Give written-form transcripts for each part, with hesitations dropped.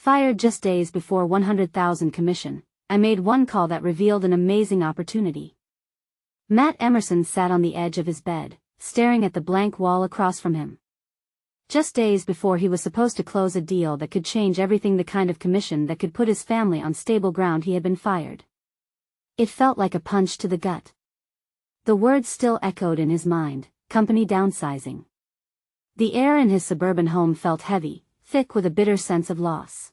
Fired just days before 100,000 commission, I made one call that revealed an amazing opportunity. Matt Emerson sat on the edge of his bed, staring at the blank wall across from him. Just days before he was supposed to close a deal that could change everything, the kind of commission that could put his family on stable ground, he had been fired. It felt like a punch to the gut. The words still echoed in his mind: company downsizing. The air in his suburban home felt heavy, thick with a bitter sense of loss.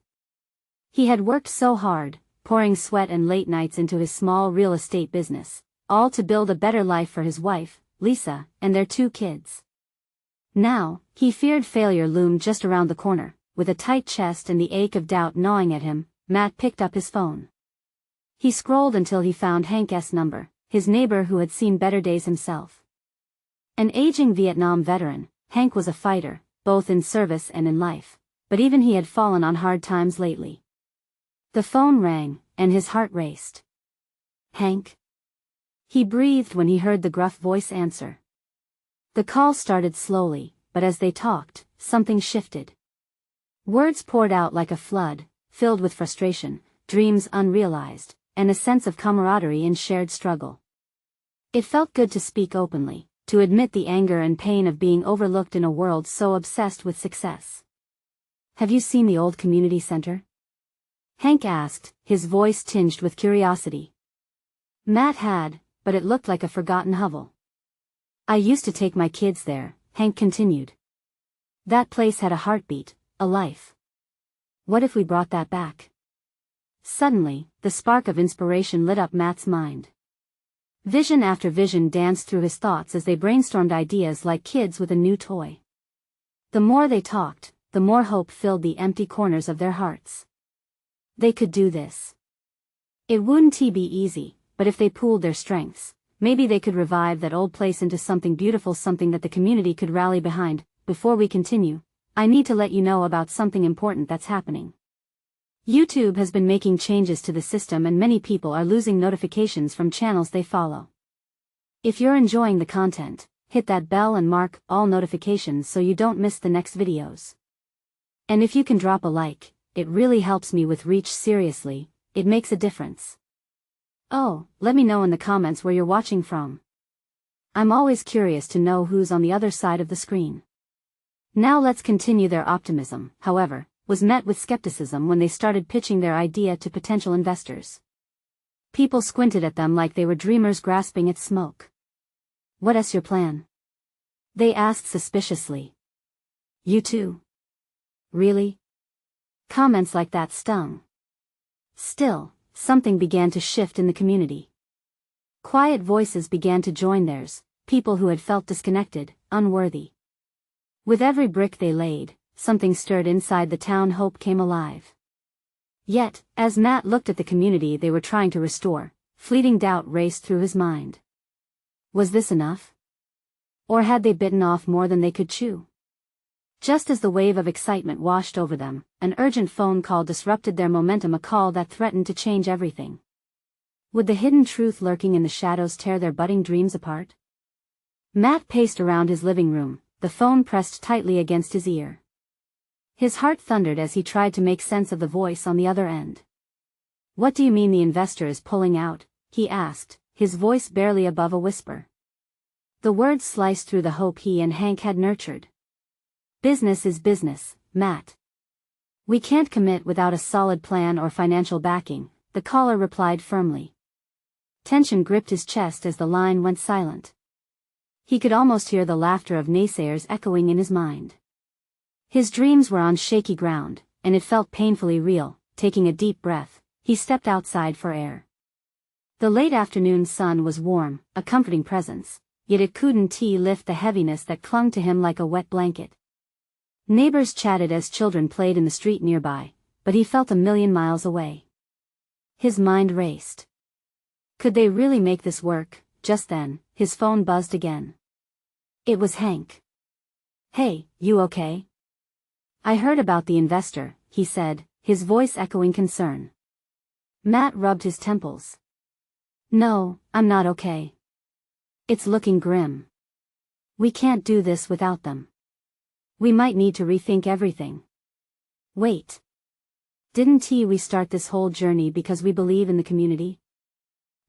He had worked so hard, pouring sweat and late nights into his small real estate business, all to build a better life for his wife, Lisa, and their 2 kids. Now, he feared failure loomed just around the corner. With a tight chest and the ache of doubt gnawing at him, Matt picked up his phone. He scrolled until he found Hank's number, his neighbor who had seen better days himself. An aging Vietnam veteran, Hank was a fighter, both in service and in life, but even he had fallen on hard times lately. The phone rang, and his heart raced. "Hank?" He breathed when he heard the gruff voice answer. The call started slowly, but as they talked, something shifted. Words poured out like a flood, filled with frustration, dreams unrealized, and a sense of camaraderie in shared struggle. It felt good to speak openly, to admit the anger and pain of being overlooked in a world so obsessed with success. "Have you seen the old community center?" Hank asked, his voice tinged with curiosity. Matt had, but it looked like a forgotten hovel. "I used to take my kids there," Hank continued. "That place had a heartbeat, a life. What if we brought that back?" Suddenly, the spark of inspiration lit up Matt's mind. Vision after vision danced through his thoughts as they brainstormed ideas like kids with a new toy. The more they talked, the more hope filled the empty corners of their hearts. They could do this. It wouldn't be easy, but if they pooled their strengths, maybe they could revive that old place into something beautiful, something that the community could rally behind. Before we continue, I need to let you know about something important that's happening. YouTube has been making changes to the system, and many people are losing notifications from channels they follow. If you're enjoying the content, hit that bell and mark all notifications so you don't miss the next videos. And if you can drop a like, it really helps me with reach. Seriously, it makes a difference. Oh, let me know in the comments where you're watching from. I'm always curious to know who's on the other side of the screen. Now let's continue. Their optimism, however, was met with skepticism when they started pitching their idea to potential investors. People squinted at them like they were dreamers grasping at smoke. "What's your plan?" they asked suspiciously. "You too? Really?" Comments like that stung. Still, something began to shift in the community. Quiet voices began to join theirs, people who had felt disconnected, unworthy. With every brick they laid, something stirred inside the town. Hope came alive. Yet, as Matt looked at the community they were trying to restore, fleeting doubt raced through his mind. Was this enough? Or had they bitten off more than they could chew? Just as the wave of excitement washed over them, an urgent phone call disrupted their momentum, a call that threatened to change everything. Would the hidden truth lurking in the shadows tear their budding dreams apart? Matt paced around his living room, the phone pressed tightly against his ear. His heart thundered as he tried to make sense of the voice on the other end. "What do you mean the investor is pulling out?" he asked, his voice barely above a whisper. The words sliced through the hope he and Hank had nurtured. "Business is business, Matt. We can't commit without a solid plan or financial backing," the caller replied firmly. Tension gripped his chest as the line went silent. He could almost hear the laughter of naysayers echoing in his mind. His dreams were on shaky ground, and it felt painfully real. Taking a deep breath, he stepped outside for air. The late afternoon sun was warm, a comforting presence, yet it couldn't lift the heaviness that clung to him like a wet blanket. Neighbors chatted as children played in the street nearby, but he felt a million miles away. His mind raced. Could they really make this work? Just then, his phone buzzed again. It was Hank. "Hey, you okay?" "I heard about the investor," he said, his voice echoing concern. Matt rubbed his temples. "No, I'm not okay. It's looking grim. We can't do this without them. We might need to rethink everything." "Wait. Didn't we start this whole journey because we believe in the community?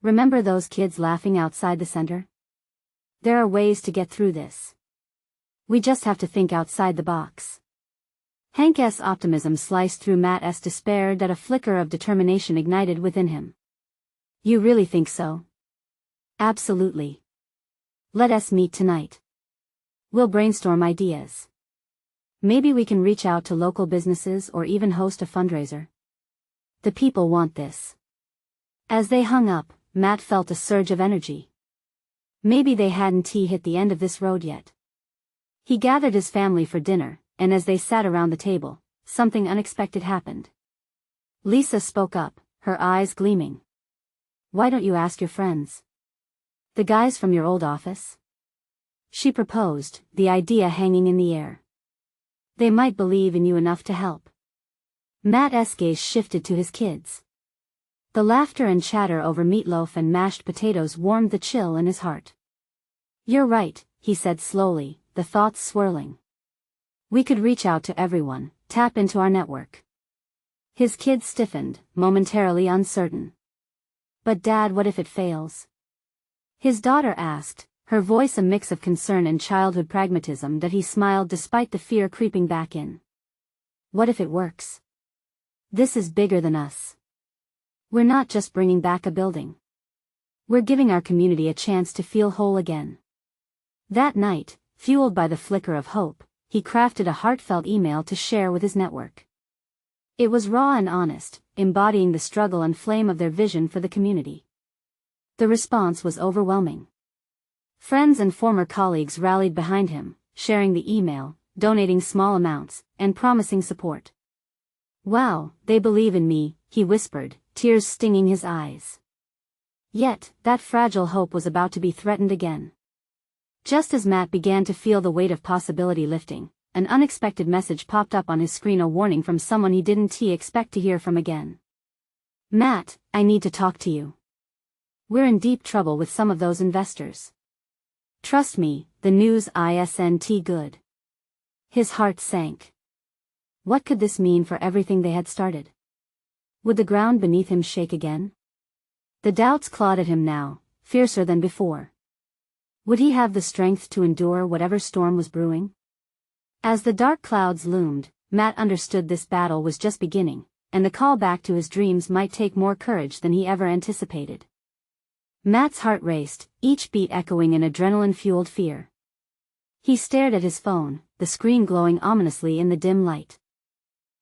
Remember those kids laughing outside the center? There are ways to get through this. We just have to think outside the box. Hank's optimism sliced through Matt's despair that a flicker of determination ignited within him. You really think so? Absolutely. Let us meet tonight. We'll brainstorm ideas. Maybe we can reach out to local businesses or even host a fundraiser. The people want this. As they hung up, Matt felt a surge of energy. Maybe they hadn't hit the end of this road yet. He gathered his family for dinner, and as they sat around the table, something unexpected happened. Lisa spoke up, her eyes gleaming. Why don't you ask your friends? The guys from your old office? She proposed, the idea hanging in the air. They might believe in you enough to help. Matt's gaze shifted to his kids. The laughter and chatter over meatloaf and mashed potatoes warmed the chill in his heart. You're right, he said slowly, the thoughts swirling. We could reach out to everyone, tap into our network. His kids stiffened, momentarily uncertain. But Dad, what if it fails? His daughter asked, her voice a mix of concern and childhood pragmatism that he smiled despite the fear creeping back in. What if it works? This is bigger than us. We're not just bringing back a building. We're giving our community a chance to feel whole again. That night, fueled by the flicker of hope, he crafted a heartfelt email to share with his network. It was raw and honest, embodying the struggle and flame of their vision for the community. The response was overwhelming. Friends and former colleagues rallied behind him, sharing the email, donating small amounts, and promising support. Wow, they believe in me, he whispered, tears stinging his eyes. Yet, that fragile hope was about to be threatened again. Just as Matt began to feel the weight of possibility lifting, an unexpected message popped up on his screen, a warning from someone he didn't expect to hear from again. Matt, I need to talk to you. We're in deep trouble with some of those investors. Trust me, the news isn't good. His heart sank. What could this mean for everything they had started? Would the ground beneath him shake again? The doubts clawed at him now, fiercer than before. Would he have the strength to endure whatever storm was brewing? As the dark clouds loomed, Matt understood this battle was just beginning, and the call back to his dreams might take more courage than he ever anticipated. Matt's heart raced, each beat echoing in adrenaline-fueled fear. He stared at his phone, the screen glowing ominously in the dim light.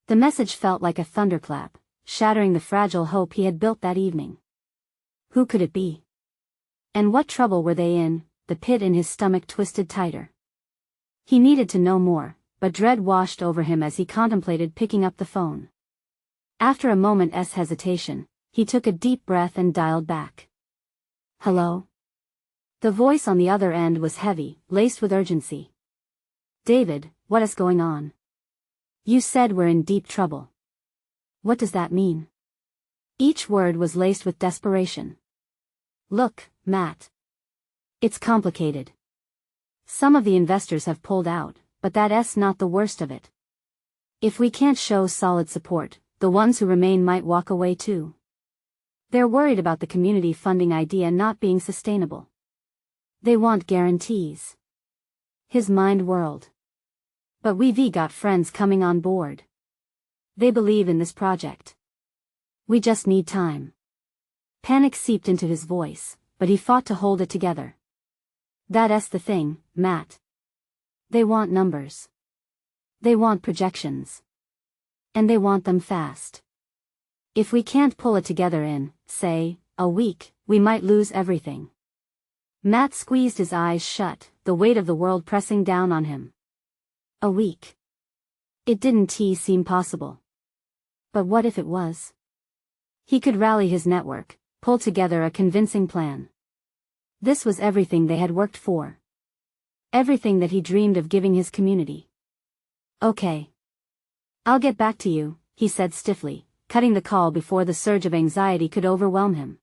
The message felt like a thunderclap, shattering the fragile hope he had built that evening. Who could it be? And what trouble were they in? The pit in his stomach twisted tighter. He needed to know more, but dread washed over him as he contemplated picking up the phone. After a moment's hesitation, he took a deep breath and dialed back. Hello? The voice on the other end was heavy, laced with urgency. David, what is going on? You said we're in deep trouble. What does that mean? Each word was laced with desperation. Look, Matt. It's complicated. Some of the investors have pulled out, but that's not the worst of it. If we can't show solid support, the ones who remain might walk away too. They're worried about the community funding idea not being sustainable. They want guarantees. His mind whirled. But we've got friends coming on board. They believe in this project. We just need time. Panic seeped into his voice, but he fought to hold it together. That's the thing, Matt. They want numbers. They want projections. And they want them fast. If we can't pull it together in, say, a week, we might lose everything. Matt squeezed his eyes shut, the weight of the world pressing down on him. A week. It didn't seem possible. But what if it was? He could rally his network, pull together a convincing plan. This was everything they had worked for. Everything that he dreamed of giving his community. Okay. I'll get back to you, he said stiffly, cutting the call before the surge of anxiety could overwhelm him.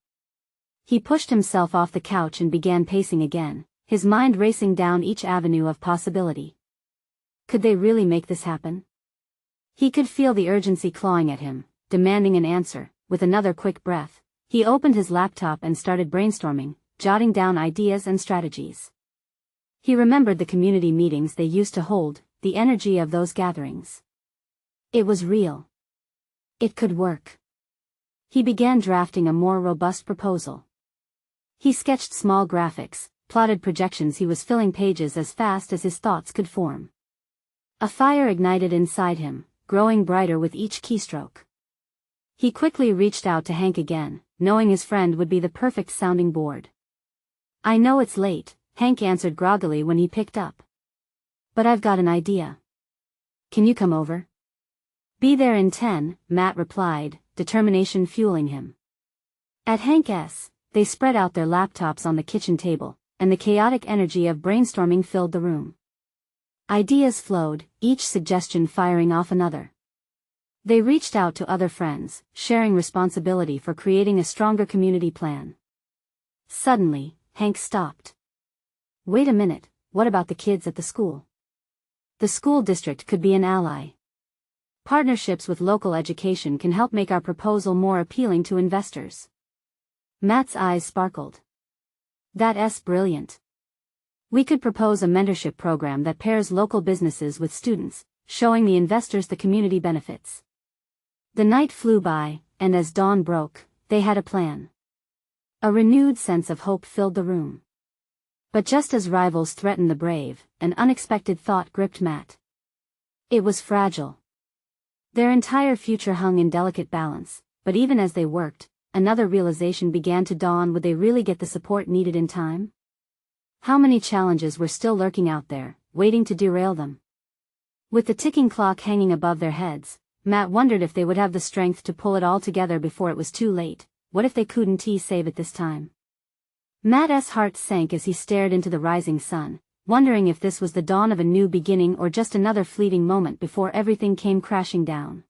He pushed himself off the couch and began pacing again, his mind racing down each avenue of possibility. Could they really make this happen? He could feel the urgency clawing at him, demanding an answer. With another quick breath, he opened his laptop and started brainstorming, jotting down ideas and strategies. He remembered the community meetings they used to hold, the energy of those gatherings. It was real. It could work. He began drafting a more robust proposal. He sketched small graphics, plotted projections. He was filling pages as fast as his thoughts could form. A fire ignited inside him, growing brighter with each keystroke. He quickly reached out to Hank again, knowing his friend would be the perfect sounding board. "I know it's late," Hank answered groggily when he picked up. "But I've got an idea. Can you come over?" "Be there in 10, Matt replied, determination fueling him. At Hank's, they spread out their laptops on the kitchen table, and the chaotic energy of brainstorming filled the room. Ideas flowed, each suggestion firing off another. They reached out to other friends, sharing responsibility for creating a stronger community plan. Suddenly, Hank stopped. "Wait a minute, what about the kids at the school? The school district could be an ally. Partnerships with local education can help make our proposal more appealing to investors." Matt's eyes sparkled. "That's brilliant. We could propose a mentorship program that pairs local businesses with students, showing the investors the community benefits." The night flew by, and as dawn broke, they had a plan. A renewed sense of hope filled the room. But just as rivals threatened the brave, an unexpected thought gripped Matt. It was fragile. Their entire future hung in delicate balance, but even as they worked, another realization began to dawn: would they really get the support needed in time? How many challenges were still lurking out there, waiting to derail them? With the ticking clock hanging above their heads, Matt wondered if they would have the strength to pull it all together before it was too late. What if they couldn't save it this time? Matt's heart sank as he stared into the rising sun, wondering if this was the dawn of a new beginning or just another fleeting moment before everything came crashing down.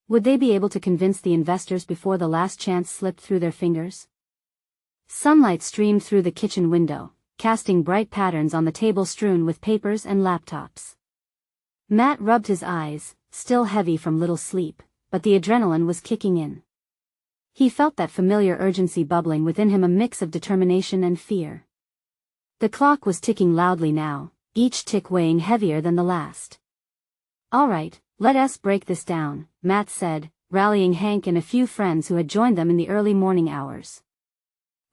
Would they be able to convince the investors before the last chance slipped through their fingers? Sunlight streamed through the kitchen window, casting bright patterns on the table strewn with papers and laptops. Matt rubbed his eyes, still heavy from little sleep, but the adrenaline was kicking in. He felt that familiar urgency bubbling within him, a mix of determination and fear. The clock was ticking loudly now, each tick weighing heavier than the last. "All right, let us break this down," Matt said, rallying Hank and a few friends who had joined them in the early morning hours.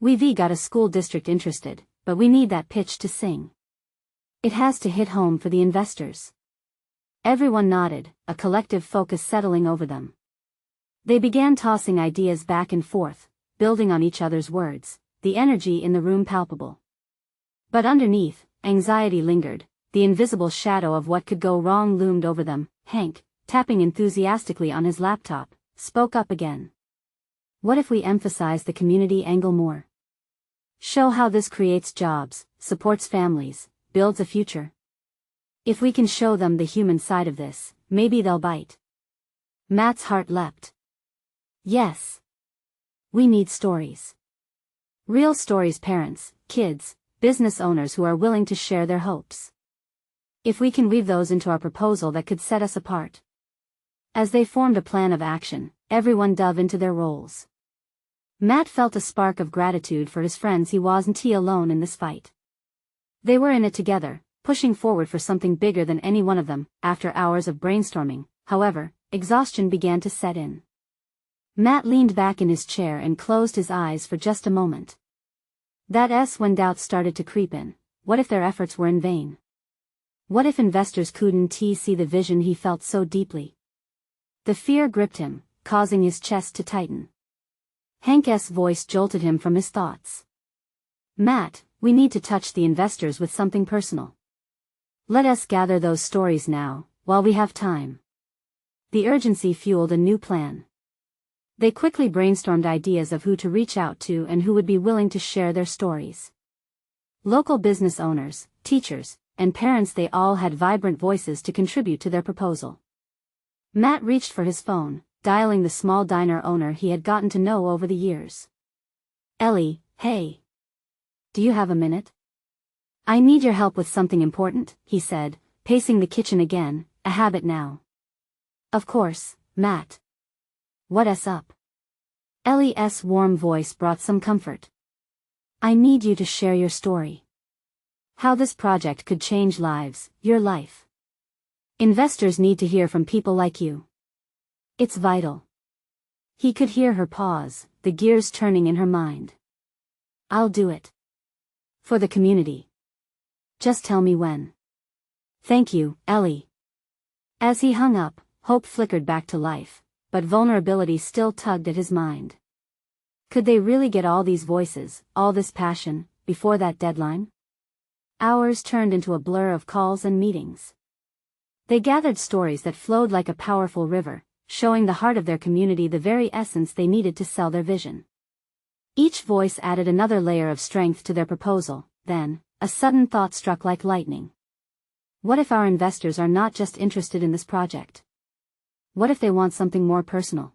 "We've got a school district interested, but we need that pitch to sing. It has to hit home for the investors." Everyone nodded, a collective focus settling over them. They began tossing ideas back and forth, building on each other's words, the energy in the room palpable. But underneath, anxiety lingered, the invisible shadow of what could go wrong loomed over them. Hank, tapping enthusiastically on his laptop, spoke up again. "What if we emphasize the community angle more? Show how this creates jobs, supports families, builds a future. If we can show them the human side of this, maybe they'll bite." Matt's heart leapt. Yes. We need stories. Real stories, parents, kids, business owners who are willing to share their hopes. If we can weave those into our proposal, that could set us apart. As they formed a plan of action, everyone dove into their roles. Matt felt a spark of gratitude for his friends. He wasn't alone in this fight. They were in it together, pushing forward for something bigger than any one of them. After hours of brainstorming, however, exhaustion began to set in. Matt leaned back in his chair and closed his eyes for just a moment. That's when doubts started to creep in. What if their efforts were in vain? What if investors couldn't see the vision he felt so deeply? The fear gripped him, causing his chest to tighten. Hank's voice jolted him from his thoughts. "Matt, we need to touch the investors with something personal. Let us gather those stories now, while we have time." The urgency fueled a new plan. They quickly brainstormed ideas of who to reach out to and who would be willing to share their stories. Local business owners, teachers, and parents, they all had vibrant voices to contribute to their proposal. Matt reached for his phone, dialing the small diner owner he had gotten to know over the years. "Ellie, hey. Do you have a minute? I need your help with something important," he said, pacing the kitchen again, a habit now. "Of course, Matt. What's up? Ellie's warm voice brought some comfort. I need you to share your story. How this project could change lives, your life. Investors need to hear from people like you. It's vital. He could hear her pause, the gears turning in her mind. I'll do it. For the community. Just tell me when. Thank you, Ellie. As he hung up, hope flickered back to life, but vulnerability still tugged at his mind. Could they really get all these voices, all this passion, before that deadline? Hours turned into a blur of calls and meetings. They gathered stories that flowed like a powerful river, showing the heart of their community, the very essence they needed to sell their vision. Each voice added another layer of strength to their proposal. Then, a sudden thought struck like lightning. What if our investors are not just interested in this project? What if they want something more personal?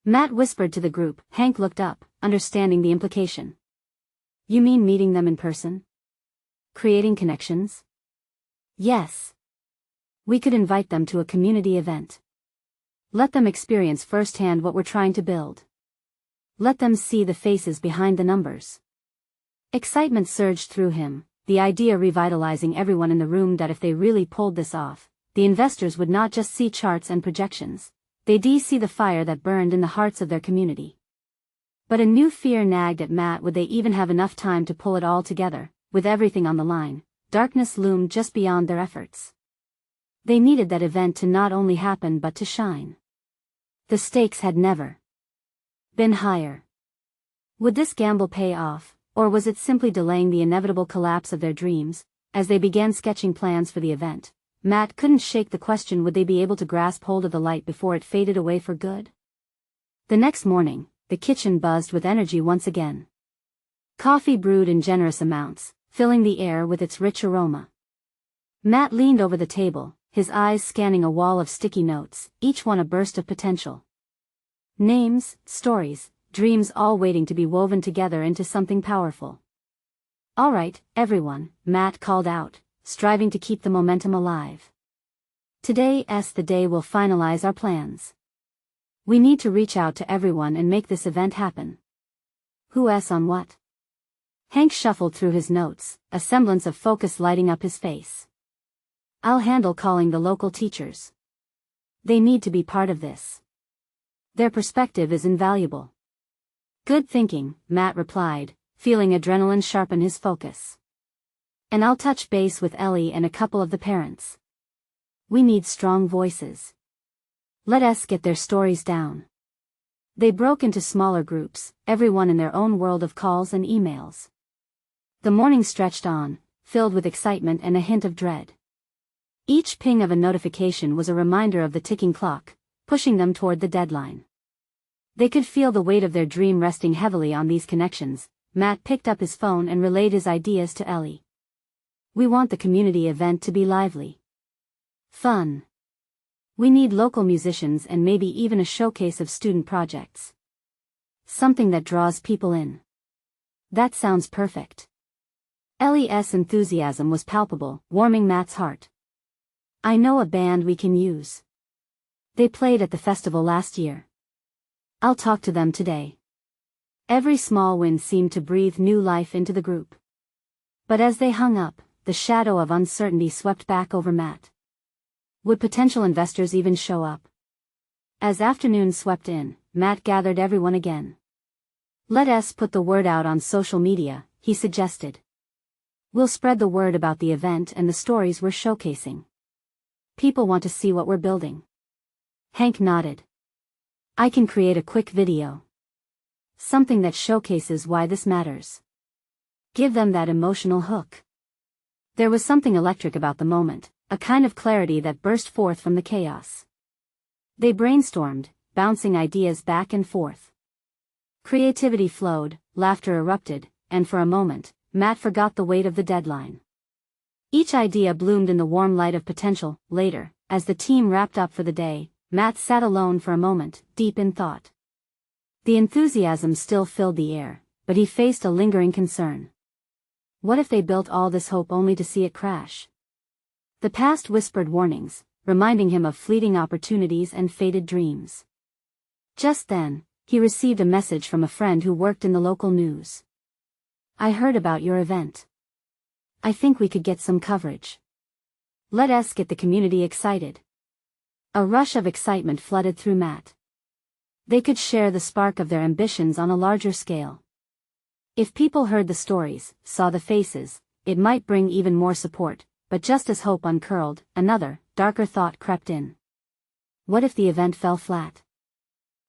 Matt whispered to the group. Hank looked up, understanding the implication. You mean meeting them in person? Creating connections? Yes. We could invite them to a community event. Let them experience firsthand what we're trying to build. Let them see the faces behind the numbers. Excitement surged through him, the idea revitalizing everyone in the room that if they really pulled this off, the investors would not just see charts and projections, they'd see the fire that burned in the hearts of their community. But a new fear nagged at Matt. Would they even have enough time to pull it all together? With everything on the line, darkness loomed just beyond their efforts. They needed that event to not only happen but to shine. The stakes had never been higher. Would this gamble pay off, or was it simply delaying the inevitable collapse of their dreams? As they began sketching plans for the event, Matt couldn't shake the question: would they be able to grasp hold of the light before it faded away for good? The next morning, the kitchen buzzed with energy once again. Coffee brewed in generous amounts, filling the air with its rich aroma. Matt leaned over the table, his eyes scanning a wall of sticky notes, each one a burst of potential. Names, stories, dreams, all waiting to be woven together into something powerful. All right, everyone, Matt called out, striving to keep the momentum alive. Today's the day we'll finalize our plans. We need to reach out to everyone and make this event happen. Who's on what? Hank shuffled through his notes, a semblance of focus lighting up his face. I'll handle calling the local teachers. They need to be part of this. Their perspective is invaluable. Good thinking, Matt replied, feeling adrenaline sharpen his focus. And I'll touch base with Ellie and a couple of the parents. We need strong voices. Let us get their stories down. They broke into smaller groups, everyone in their own world of calls and emails. The morning stretched on, filled with excitement and a hint of dread. Each ping of a notification was a reminder of the ticking clock, pushing them toward the deadline. They could feel the weight of their dream resting heavily on these connections. Matt picked up his phone and relayed his ideas to Ellie. We want the community event to be lively. Fun. We need local musicians and maybe even a showcase of student projects. Something that draws people in. That sounds perfect. Ellie's enthusiasm was palpable, warming Matt's heart. I know a band we can use. They played at the festival last year. I'll talk to them today. Every small win seemed to breathe new life into the group. But as they hung up, the shadow of uncertainty swept back over Matt. Would potential investors even show up? As afternoon swept in, Matt gathered everyone again. Let us put the word out on social media, he suggested. We'll spread the word about the event and the stories we're showcasing. People want to see what we're building. Hank nodded. I can create a quick video. Something that showcases why this matters. Give them that emotional hook. There was something electric about the moment, a kind of clarity that burst forth from the chaos. They brainstormed, bouncing ideas back and forth. Creativity flowed, laughter erupted, and for a moment, Matt forgot the weight of the deadline. Each idea bloomed in the warm light of potential. Later, as the team wrapped up for the day, Matt sat alone for a moment, deep in thought. The enthusiasm still filled the air, but he faced a lingering concern. What if they built all this hope only to see it crash? The past whispered warnings, reminding him of fleeting opportunities and faded dreams. Just then, he received a message from a friend who worked in the local news. "I heard about your event. I think we could get some coverage. Let us get the community excited." A rush of excitement flooded through Matt. They could share the spark of their ambitions on a larger scale. If people heard the stories, saw the faces, it might bring even more support, but just as hope uncurled, another, darker thought crept in. What if the event fell flat?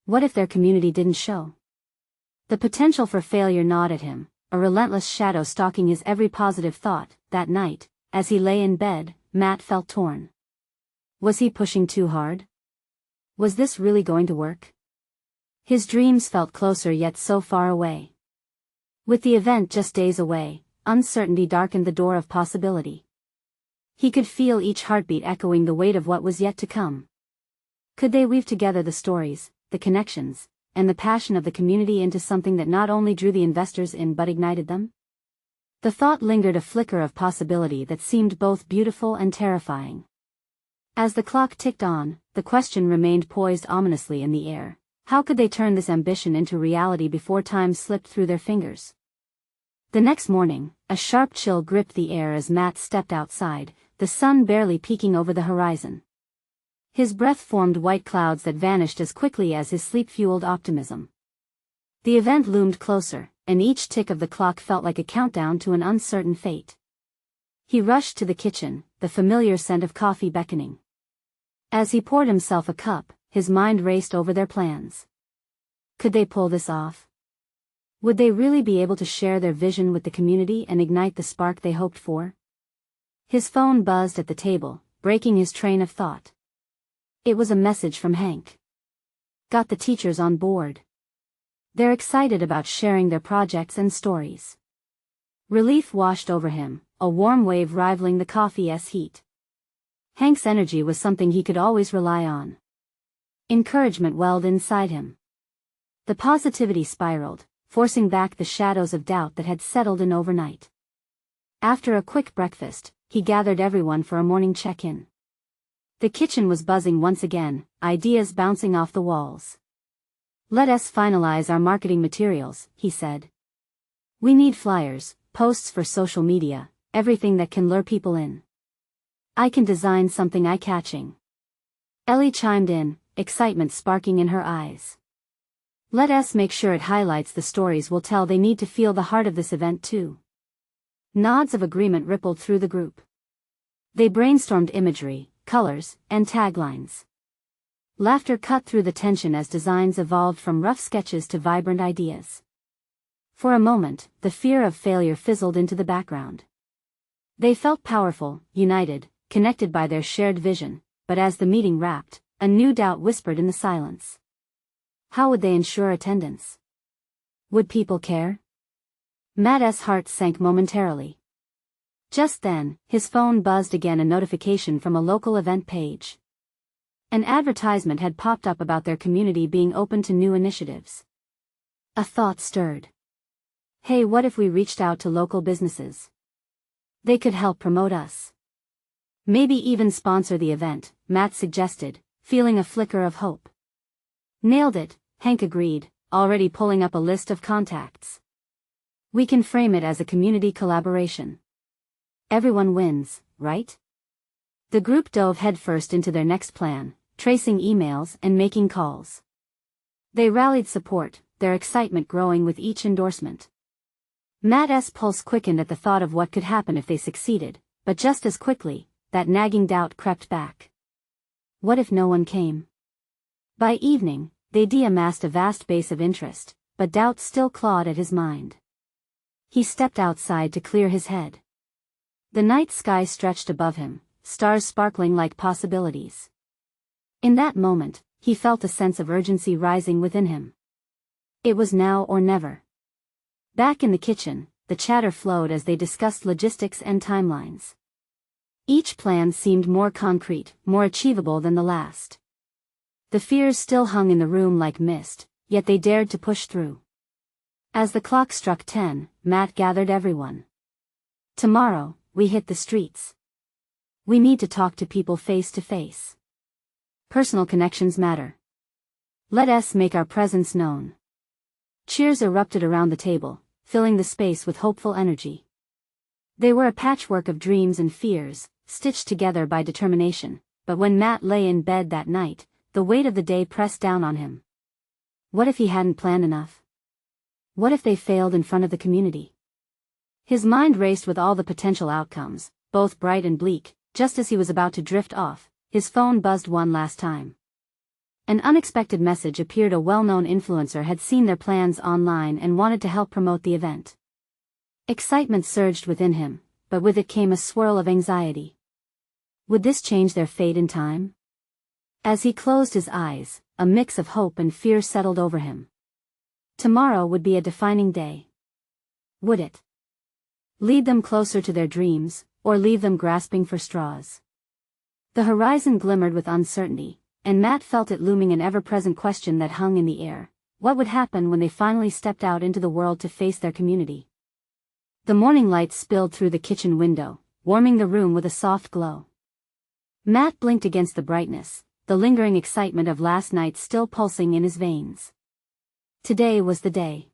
What if their community didn't show? The potential for failure gnawed at him, a relentless shadow stalking his every positive thought. That night, as he lay in bed, Matt felt torn. Was he pushing too hard? Was this really going to work? His dreams felt closer yet so far away. With the event just days away, uncertainty darkened the door of possibility. He could feel each heartbeat echoing the weight of what was yet to come. Could they weave together the stories, the connections, and the passion of the community into something that not only drew the investors in but ignited them? The thought lingered, a flicker of possibility that seemed both beautiful and terrifying. As the clock ticked on, the question remained poised ominously in the air. How could they turn this ambition into reality before time slipped through their fingers? The next morning, a sharp chill gripped the air as Matt stepped outside, the sun barely peeking over the horizon. His breath formed white clouds that vanished as quickly as his sleep-fueled optimism. The event loomed closer, and each tick of the clock felt like a countdown to an uncertain fate. He rushed to the kitchen, the familiar scent of coffee beckoning. As he poured himself a cup, his mind raced over their plans. Could they pull this off? Would they really be able to share their vision with the community and ignite the spark they hoped for? His phone buzzed at the table, breaking his train of thought. It was a message from Hank. Got the teachers on board. They're excited about sharing their projects and stories. Relief washed over him, a warm wave rivaling the coffee's heat. Hank's energy was something he could always rely on. Encouragement welled inside him. The positivity spiraled, forcing back the shadows of doubt that had settled in overnight. After a quick breakfast, he gathered everyone for a morning check-in. The kitchen was buzzing once again, ideas bouncing off the walls. "Let us finalize our marketing materials," he said. "We need flyers, posts for social media, everything that can lure people in. I can design something eye-catching." Ellie chimed in, excitement sparking in her eyes. "Let us make sure it highlights the stories we'll tell. They need to feel the heart of this event too." Nods of agreement rippled through the group. They brainstormed imagery, colors, and taglines. Laughter cut through the tension as designs evolved from rough sketches to vibrant ideas. For a moment, the fear of failure fizzled into the background. They felt powerful, united, connected by their shared vision, but as the meeting wrapped, a new doubt whispered in the silence. How would they ensure attendance? Would people care? Matt's heart sank momentarily. Just then, his phone buzzed again, a notification from a local event page. An advertisement had popped up about their community being open to new initiatives. A thought stirred. Hey, what if we reached out to local businesses? They could help promote us. Maybe even sponsor the event, Matt suggested, feeling a flicker of hope. Nailed it, Hank agreed, already pulling up a list of contacts. We can frame it as a community collaboration. Everyone wins, right? The group dove headfirst into their next plan, tracing emails and making calls. They rallied support, their excitement growing with each endorsement. Matt's pulse quickened at the thought of what could happen if they succeeded, but just as quickly, that nagging doubt crept back. What if no one came? By evening, they'd amassed a vast base of interest, but doubt still clawed at his mind. He stepped outside to clear his head. The night sky stretched above him, stars sparkling like possibilities. In that moment, he felt a sense of urgency rising within him. It was now or never. Back in the kitchen, the chatter flowed as they discussed logistics and timelines. Each plan seemed more concrete, more achievable than the last. The fears still hung in the room like mist, yet they dared to push through. As the clock struck 10, Matt gathered everyone. Tomorrow, we hit the streets. We need to talk to people face to face. Personal connections matter. Let us make our presence known. Cheers erupted around the table, filling the space with hopeful energy. They were a patchwork of dreams and fears, stitched together by determination, but when Matt lay in bed that night, the weight of the day pressed down on him. What if he hadn't planned enough? What if they failed in front of the community? His mind raced with all the potential outcomes, both bright and bleak. Just as he was about to drift off, his phone buzzed one last time. An unexpected message appeared. A well-known influencer had seen their plans online and wanted to help promote the event. Excitement surged within him, but with it came a swirl of anxiety. Would this change their fate in time? As he closed his eyes, a mix of hope and fear settled over him. Tomorrow would be a defining day. Would it lead them closer to their dreams, or leave them grasping for straws? The horizon glimmered with uncertainty, and Matt felt it looming, an ever-present question that hung in the air. What would happen when they finally stepped out into the world to face their community? The morning light spilled through the kitchen window, warming the room with a soft glow. Matt blinked against the brightness, the lingering excitement of last night still pulsing in his veins. Today was the day.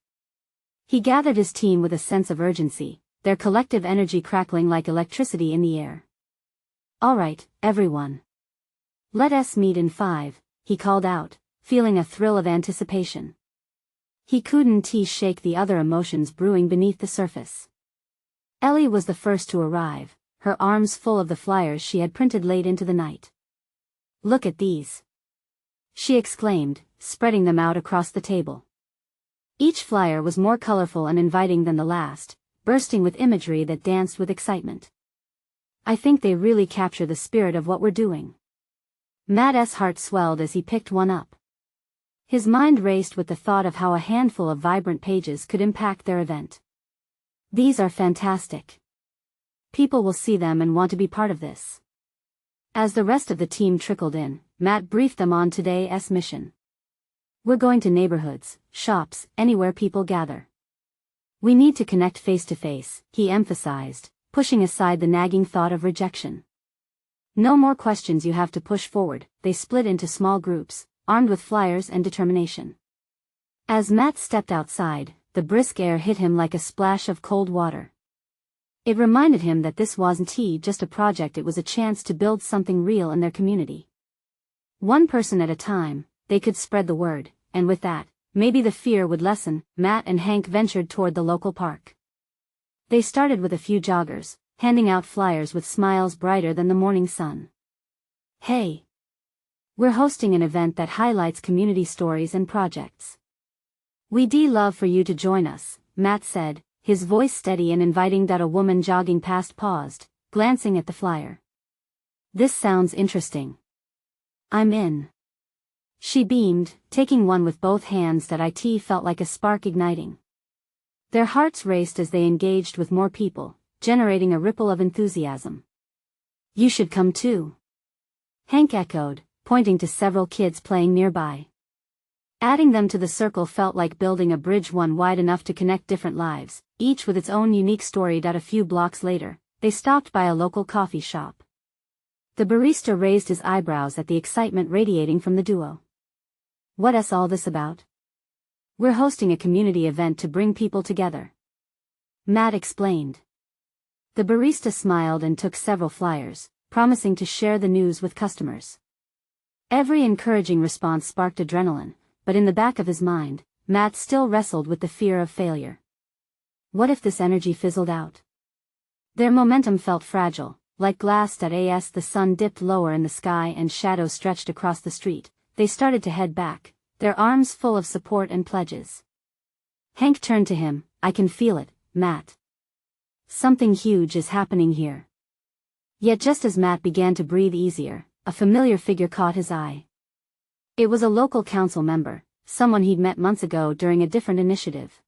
He gathered his team with a sense of urgency, their collective energy crackling like electricity in the air. All right, everyone. Let us meet in 5, he called out, feeling a thrill of anticipation. He couldn't shake the other emotions brewing beneath the surface. Ellie was the first to arrive, her arms full of the flyers she had printed late into the night. Look at these, she exclaimed, spreading them out across the table. Each flyer was more colorful and inviting than the last, bursting with imagery that danced with excitement. I think they really capture the spirit of what we're doing. Matt's heart swelled as he picked one up. His mind raced with the thought of how a handful of vibrant pages could impact their event. These are fantastic. People will see them and want to be part of this. As the rest of the team trickled in, Matt briefed them on today's mission. We're going to neighborhoods, shops, anywhere people gather. We need to connect face to face, he emphasized, pushing aside the nagging thought of rejection. No more questions you have to push forward. They split into small groups, armed with flyers and determination. As Matt stepped outside, the brisk air hit him like a splash of cold water. It reminded him that this wasn't just a project, it was a chance to build something real in their community. One person at a time, they could spread the word, and with that, maybe the fear would lessen. Matt and Hank ventured toward the local park. They started with a few joggers, handing out flyers with smiles brighter than the morning sun. Hey! We're hosting an event that highlights community stories and projects. We'd love for you to join us, Matt said, his voice steady and inviting. A woman jogging past paused, glancing at the flyer. This sounds interesting. I'm in. She beamed, taking one with both hands. It felt like a spark igniting. Their hearts raced as they engaged with more people, generating a ripple of enthusiasm. You should come too, Hank echoed, pointing to several kids playing nearby. Adding them to the circle felt like building a bridge, one wide enough to connect different lives, each with its own unique story. A few blocks later, they stopped by a local coffee shop. The barista raised his eyebrows at the excitement radiating from the duo. What's all this about? We're hosting a community event to bring people together, Matt explained. The barista smiled and took several flyers, promising to share the news with customers. Every encouraging response sparked adrenaline, but in the back of his mind, Matt still wrestled with the fear of failure. What if this energy fizzled out? Their momentum felt fragile, like glass. As the sun dipped lower in the sky and shadows stretched across the street, they started to head back, their arms full of support and pledges. Hank turned to him. I can feel it, Matt. Something huge is happening here. Yet just as Matt began to breathe easier, a familiar figure caught his eye. It was a local council member, someone he'd met months ago during a different initiative.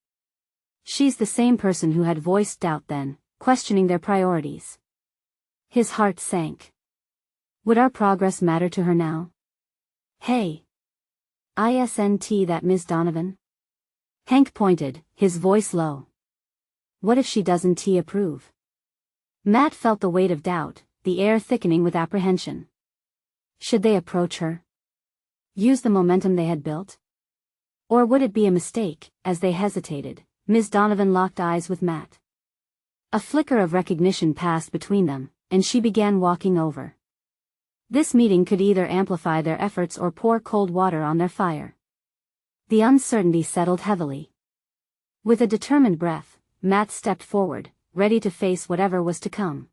She's the same person who had voiced doubt then, questioning their priorities. His heart sank. Would our progress matter to her now? Hey! Isn't that Ms. Donovan? Hank pointed, his voice low. What if she doesn't approve? Matt felt the weight of doubt, the air thickening with apprehension. Should they approach her? Use the momentum they had built? Or would it be a mistake? As they hesitated, Ms. Donovan locked eyes with Matt. A flicker of recognition passed between them, and she began walking over. This meeting could either amplify their efforts or pour cold water on their fire. The uncertainty settled heavily. With a determined breath, Matt stepped forward, ready to face whatever was to come.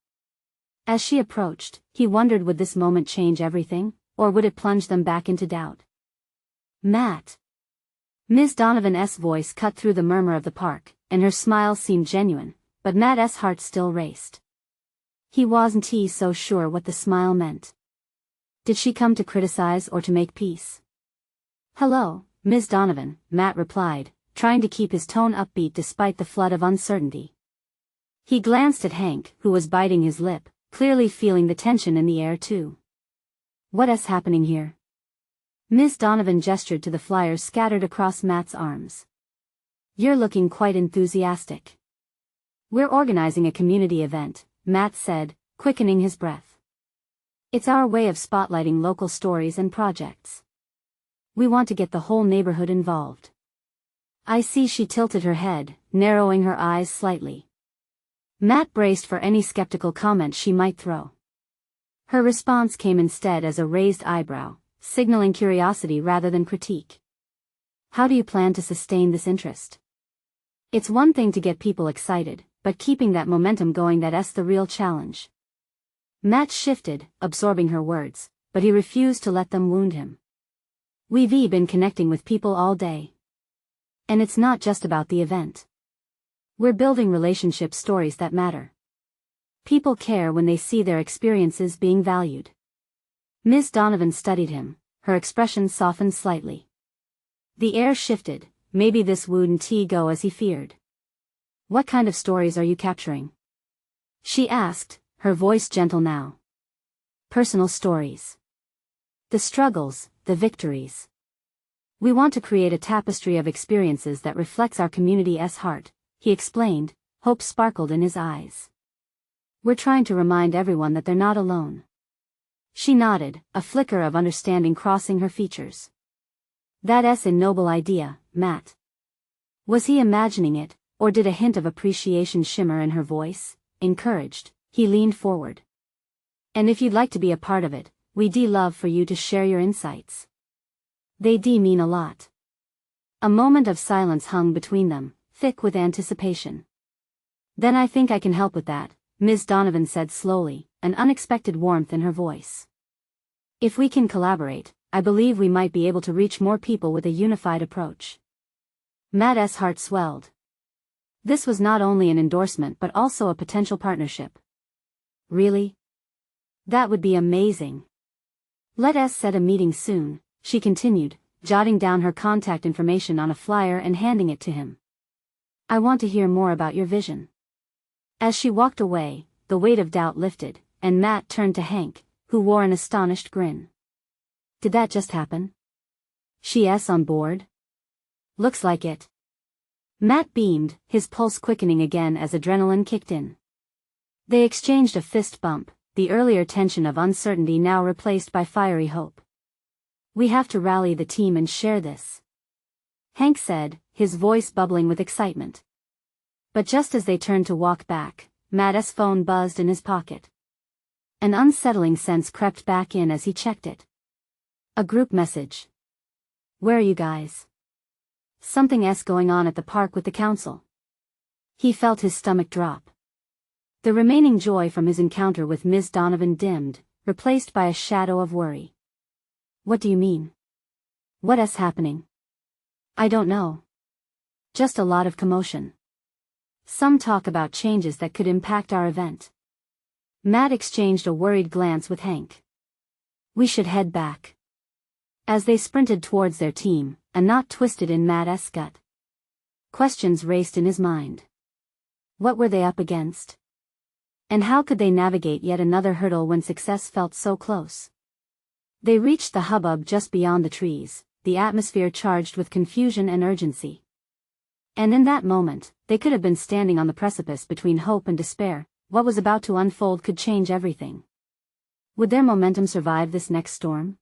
As she approached, he wondered, would this moment change everything, or would it plunge them back into doubt? Matt. Ms. Donovan's voice cut through the murmur of the park, and her smile seemed genuine, but Matt's heart still raced. He wasn't so sure what the smile meant. Did she come to criticize or to make peace? "Hello, Ms. Donovan," Matt replied, trying to keep his tone upbeat despite the flood of uncertainty. He glanced at Hank, who was biting his lip, clearly feeling the tension in the air too. "What's happening here?" Ms. Donovan gestured to the flyers scattered across Matt's arms. "You're looking quite enthusiastic." "We're organizing a community event," Matt said, quickening his breath. "It's our way of spotlighting local stories and projects. We want to get the whole neighborhood involved." "I see." She tilted her head, narrowing her eyes slightly. Matt braced for any skeptical comment she might throw. Her response came instead as a raised eyebrow, signaling curiosity rather than critique. "How do you plan to sustain this interest? It's one thing to get people excited, but keeping that momentum going, that's the real challenge." Matt shifted, absorbing her words, but he refused to let them wound him. "We've been connecting with people all day. And it's not just about the event. We're building relationship stories that matter. People care when they see their experiences being valued." Ms. Donovan studied him, her expression softened slightly. The air shifted, maybe this wouldn't go as he feared. "What kind of stories are you capturing?" she asked, her voice gentle now. "Personal stories. The struggles, the victories. We want to create a tapestry of experiences that reflects our community's heart," he explained, hope sparkled in his eyes. "We're trying to remind everyone that they're not alone." She nodded, a flicker of understanding crossing her features. "That's a noble idea, Matt." Was he imagining it, or did a hint of appreciation shimmer in her voice? Encouraged, he leaned forward. "And if you'd like to be a part of it, we'd love for you to share your insights. They mean a lot." A moment of silence hung between them, thick with anticipation. "Then I think I can help with that," Ms. Donovan said slowly, an unexpected warmth in her voice. "If we can collaborate, I believe we might be able to reach more people with a unified approach." Matt's heart swelled. This was not only an endorsement but also a potential partnership. "Really? That would be amazing. Let's set a meeting soon," she continued, jotting down her contact information on a flyer and handing it to him. "I want to hear more about your vision." As she walked away, the weight of doubt lifted, and Matt turned to Hank, who wore an astonished grin. "Did that just happen? She's on board?" "Looks like it." Matt beamed, his pulse quickening again as adrenaline kicked in. They exchanged a fist bump, the earlier tension of uncertainty now replaced by fiery hope. "We have to rally the team and share this," Hank said, his voice bubbling with excitement. But just as they turned to walk back, Matt's phone buzzed in his pocket. An unsettling sense crept back in as he checked it. A group message. "Where are you guys?" "Something's going on at the park with the council." He felt his stomach drop. The remaining joy from his encounter with Ms. Donovan dimmed, replaced by a shadow of worry. "What do you mean? What's happening?" "I don't know. Just a lot of commotion. Some talk about changes that could impact our event." Matt exchanged a worried glance with Hank. "We should head back." As they sprinted towards their team, a knot twisted in Matt's gut. Questions raced in his mind. What were they up against? And how could they navigate yet another hurdle when success felt so close? They reached the hubbub just beyond the trees, the atmosphere charged with confusion and urgency. And in that moment, they could have been standing on the precipice between hope and despair. What was about to unfold could change everything. Would their momentum survive this next storm?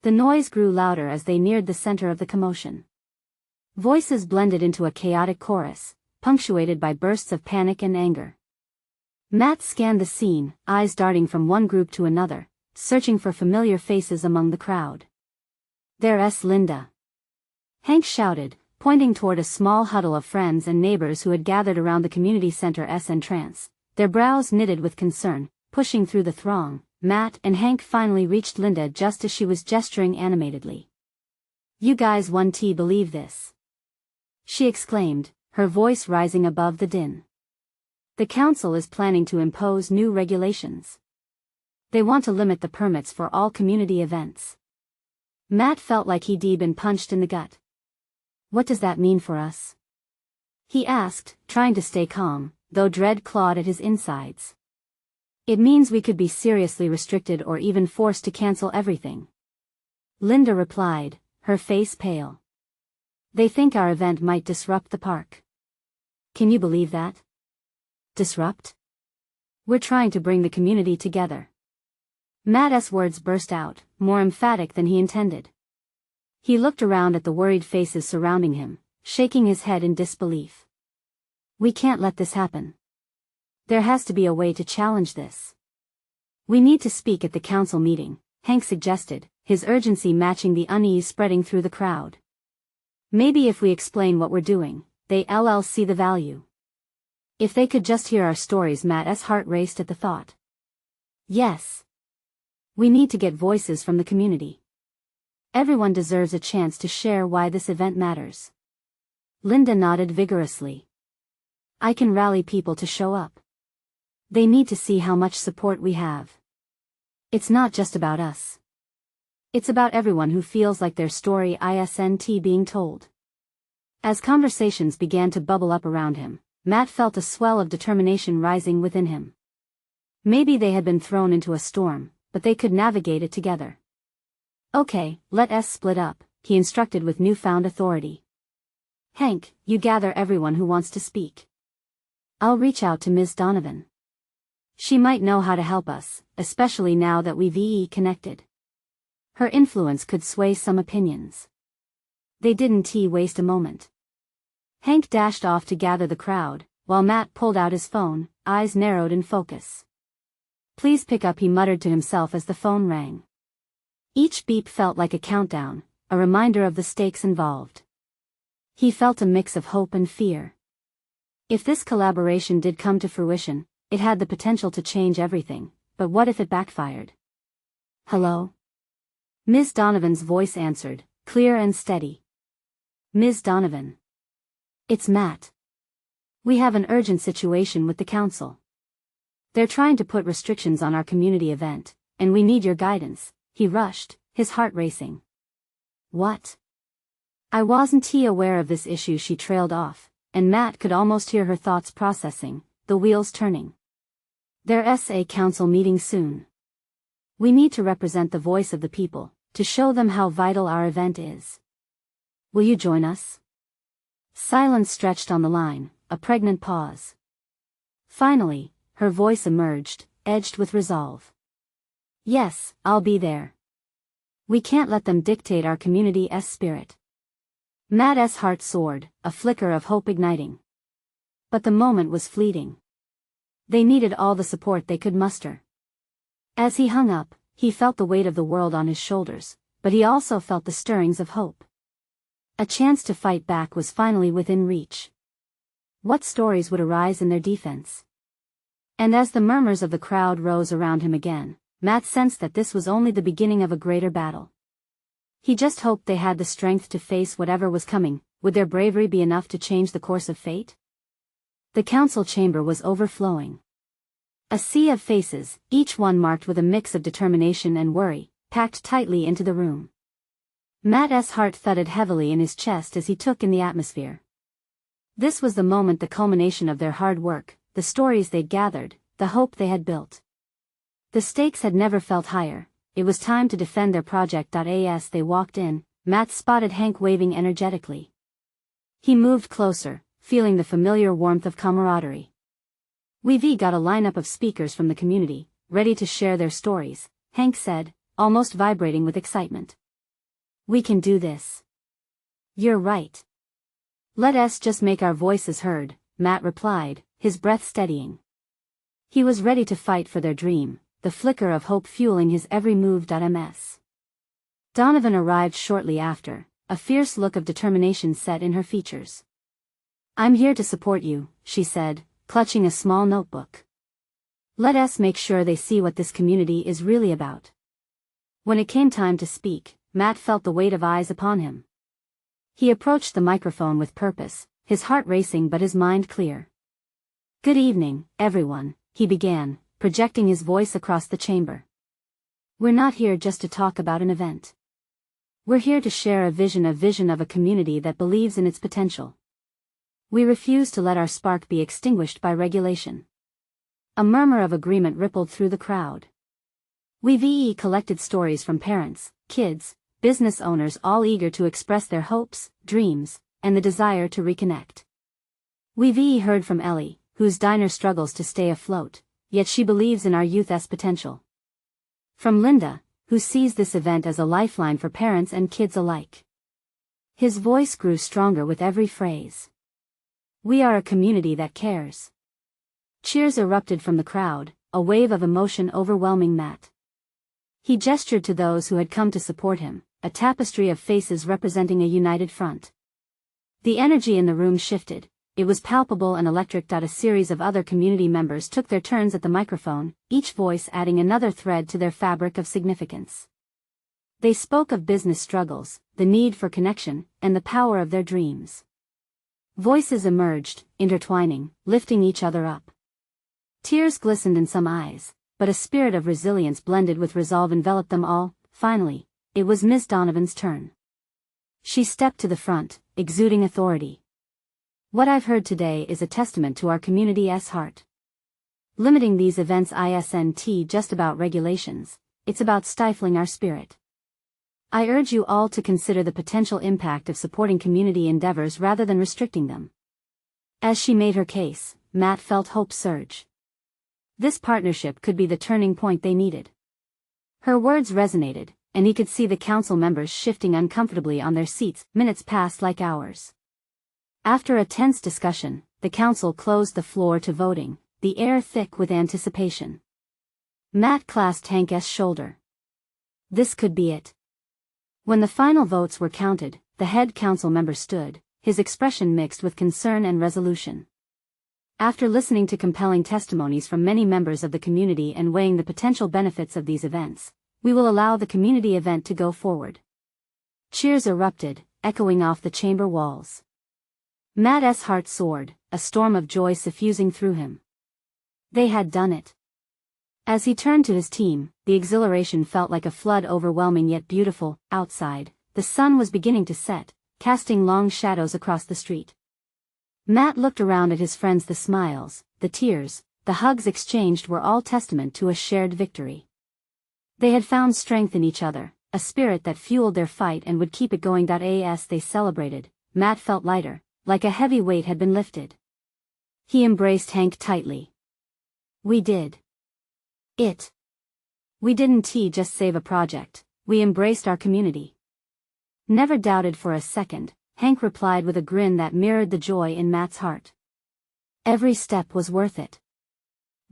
The noise grew louder as they neared the center of the commotion. Voices blended into a chaotic chorus, punctuated by bursts of panic and anger. Matt scanned the scene, eyes darting from one group to another, searching for familiar faces among the crowd. "There's Linda!" Hank shouted, pointing toward a small huddle of friends and neighbors who had gathered around the community center's entrance, their brows knitted with concern. Pushing through the throng, Matt and Hank finally reached Linda just as she was gesturing animatedly. "You guys won't believe this," she exclaimed, her voice rising above the din. "The council is planning to impose new regulations. They want to limit the permits for all community events." Matt felt like he'd been punched in the gut. "What does that mean for us?" he asked, trying to stay calm, though dread clawed at his insides. "It means we could be seriously restricted or even forced to cancel everything," Linda replied, her face pale. "They think our event might disrupt the park." "Can you believe that? Disrupt? We're trying to bring the community together." Matt's words burst out, more emphatic than he intended. He looked around at the worried faces surrounding him, shaking his head in disbelief. "We can't let this happen. There has to be a way to challenge this. We need to speak at the council meeting," Hank suggested, his urgency matching the unease spreading through the crowd. "Maybe if we explain what we're doing, they'll see the value." If they could just hear our stories. Matt's heart raced at the thought. Yes. We need to get voices from the community. Everyone deserves a chance to share why this event matters. Linda nodded vigorously. "I can rally people to show up. They need to see how much support we have. It's not just about us. It's about everyone who feels like their story isn't being told." As conversations began to bubble up around him, Matt felt a swell of determination rising within him. Maybe they had been thrown into a storm, but they could navigate it together. "Okay, let's split up," he instructed with newfound authority. "Hank, you gather everyone who wants to speak. I'll reach out to Ms. Donovan. She might know how to help us, especially now that we've connected. Her influence could sway some opinions." They didn't waste a moment. Hank dashed off to gather the crowd, while Matt pulled out his phone, eyes narrowed in focus. "Please pick up," he muttered to himself as the phone rang. Each beep felt like a countdown, a reminder of the stakes involved. He felt a mix of hope and fear. If this collaboration did come to fruition, it had the potential to change everything, but what if it backfired? "Hello?" Ms. Donovan's voice answered, clear and steady. "Ms. Donovan. It's Matt. We have an urgent situation with the council. They're trying to put restrictions on our community event, and we need your guidance," he rushed, his heart racing. "What?" "I wasn't aware of this issue," she trailed off, and Matt could almost hear her thoughts processing, the wheels turning. "There's a council meeting soon. We need to represent the voice of the people, to show them how vital our event is. Will you join us?" Silence stretched on the line, a pregnant pause. Finally, her voice emerged, edged with resolve. "Yes, I'll be there. We can't let them dictate our community's spirit." Matt's heart soared, a flicker of hope igniting. But the moment was fleeting. They needed all the support they could muster. As he hung up, he felt the weight of the world on his shoulders, but he also felt the stirrings of hope. A chance to fight back was finally within reach. What stories would arise in their defense? And as the murmurs of the crowd rose around him again, Matt sensed that this was only the beginning of a greater battle. He just hoped they had the strength to face whatever was coming. Would their bravery be enough to change the course of fate? The council chamber was overflowing. A sea of faces, each one marked with a mix of determination and worry, packed tightly into the room. Matt's heart thudded heavily in his chest as he took in the atmosphere. This was the moment, the culmination of their hard work, the stories they'd gathered, the hope they had built. The stakes had never felt higher. It was time to defend their project. As they walked in, Matt spotted Hank waving energetically. He moved closer, feeling the familiar warmth of camaraderie. "We've got a lineup of speakers from the community, ready to share their stories," Hank said, almost vibrating with excitement. "We can do this." "You're right. Let us just make our voices heard, Matt replied, his breath steadying. He was ready to fight for their dream, the flicker of hope fueling his every move. Ms. Donovan arrived shortly after, a fierce look of determination set in her features. I'm here to support you, she said, clutching a small notebook. Let us make sure they see what this community is really about. When it came time to speak, Matt felt the weight of eyes upon him. He approached the microphone with purpose, his heart racing but his mind clear. Good evening, everyone, he began, projecting his voice across the chamber. We're not here just to talk about an event. We're here to share a vision of a community that believes in its potential. We refuse to let our spark be extinguished by regulation. A murmur of agreement rippled through the crowd. We've collected stories from parents, kids, business owners, all eager to express their hopes, dreams, and the desire to reconnect. We've heard from Ellie, whose diner struggles to stay afloat, yet she believes in our youth's potential. From Linda, who sees this event as a lifeline for parents and kids alike. His voice grew stronger with every phrase. We are a community that cares. Cheers erupted from the crowd, a wave of emotion overwhelming Matt. He gestured to those who had come to support him, a tapestry of faces representing a united front. The energy in the room shifted, it was palpable and electric. A series of other community members took their turns at the microphone, each voice adding another thread to their fabric of significance. They spoke of business struggles, the need for connection, and the power of their dreams. Voices emerged, intertwining, lifting each other up. Tears glistened in some eyes, but a spirit of resilience blended with resolve enveloped them all. Finally, it was Miss Donovan's turn. She stepped to the front, exuding authority. What I've heard today is a testament to our community's heart. Limiting these events isn't just about regulations, it's about stifling our spirit. I urge you all to consider the potential impact of supporting community endeavors rather than restricting them. As she made her case, Matt felt hope surge. This partnership could be the turning point they needed. Her words resonated, and he could see the council members shifting uncomfortably on their seats. Minutes passed like hours. After a tense discussion, the council closed the floor to voting, the air thick with anticipation. Matt clasped Hank's shoulder. This could be it. When the final votes were counted, the head council member stood, his expression mixed with concern and resolution. After listening to compelling testimonies from many members of the community and weighing the potential benefits of these events, we will allow the community event to go forward. Cheers erupted, echoing off the chamber walls. Matt's heart soared, a storm of joy suffusing through him. They had done it. As he turned to his team, the exhilaration felt like a flood, overwhelming yet beautiful. Outside, the sun was beginning to set, casting long shadows across the street. Matt looked around at his friends. The smiles, the tears, the hugs exchanged were all testament to a shared victory. They had found strength in each other, a spirit that fueled their fight and would keep it going. As they celebrated, Matt felt lighter, like a heavy weight had been lifted. He embraced Hank tightly. We did it. We didn't just save a project, we embraced our community. Never doubted for a second, Hank replied with a grin that mirrored the joy in Matt's heart. Every step was worth it.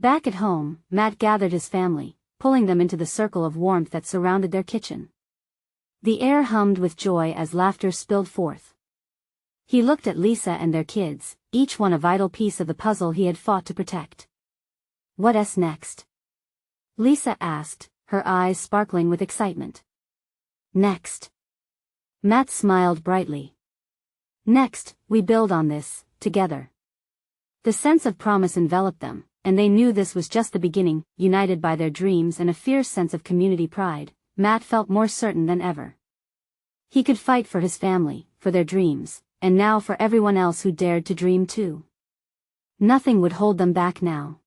Back at home, Matt gathered his family, pulling them into the circle of warmth that surrounded their kitchen. The air hummed with joy as laughter spilled forth. He looked at Lisa and their kids, each one a vital piece of the puzzle he had fought to protect. What's next? Lisa asked, her eyes sparkling with excitement. Next. Matt smiled brightly. Next, we build on this, together. The sense of promise enveloped them, and they knew this was just the beginning. United by their dreams and a fierce sense of community pride, Matt felt more certain than ever. He could fight for his family, for their dreams, and now for everyone else who dared to dream too. Nothing would hold them back now.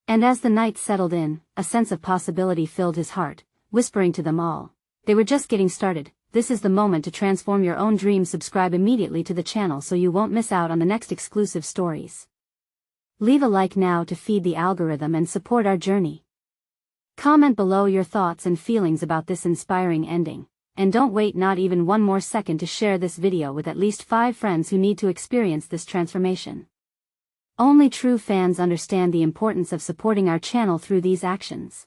And as the night settled in, a sense of possibility filled his heart, whispering to them all, they were just getting started. This is the moment to transform your own dreams. Subscribe immediately to the channel so you won't miss out on the next exclusive stories. Leave a like now to feed the algorithm and support our journey. Comment below your thoughts and feelings about this inspiring ending, and don't wait not even one more second to share this video with at least 5 friends who need to experience this transformation. Only true fans understand the importance of supporting our channel through these actions.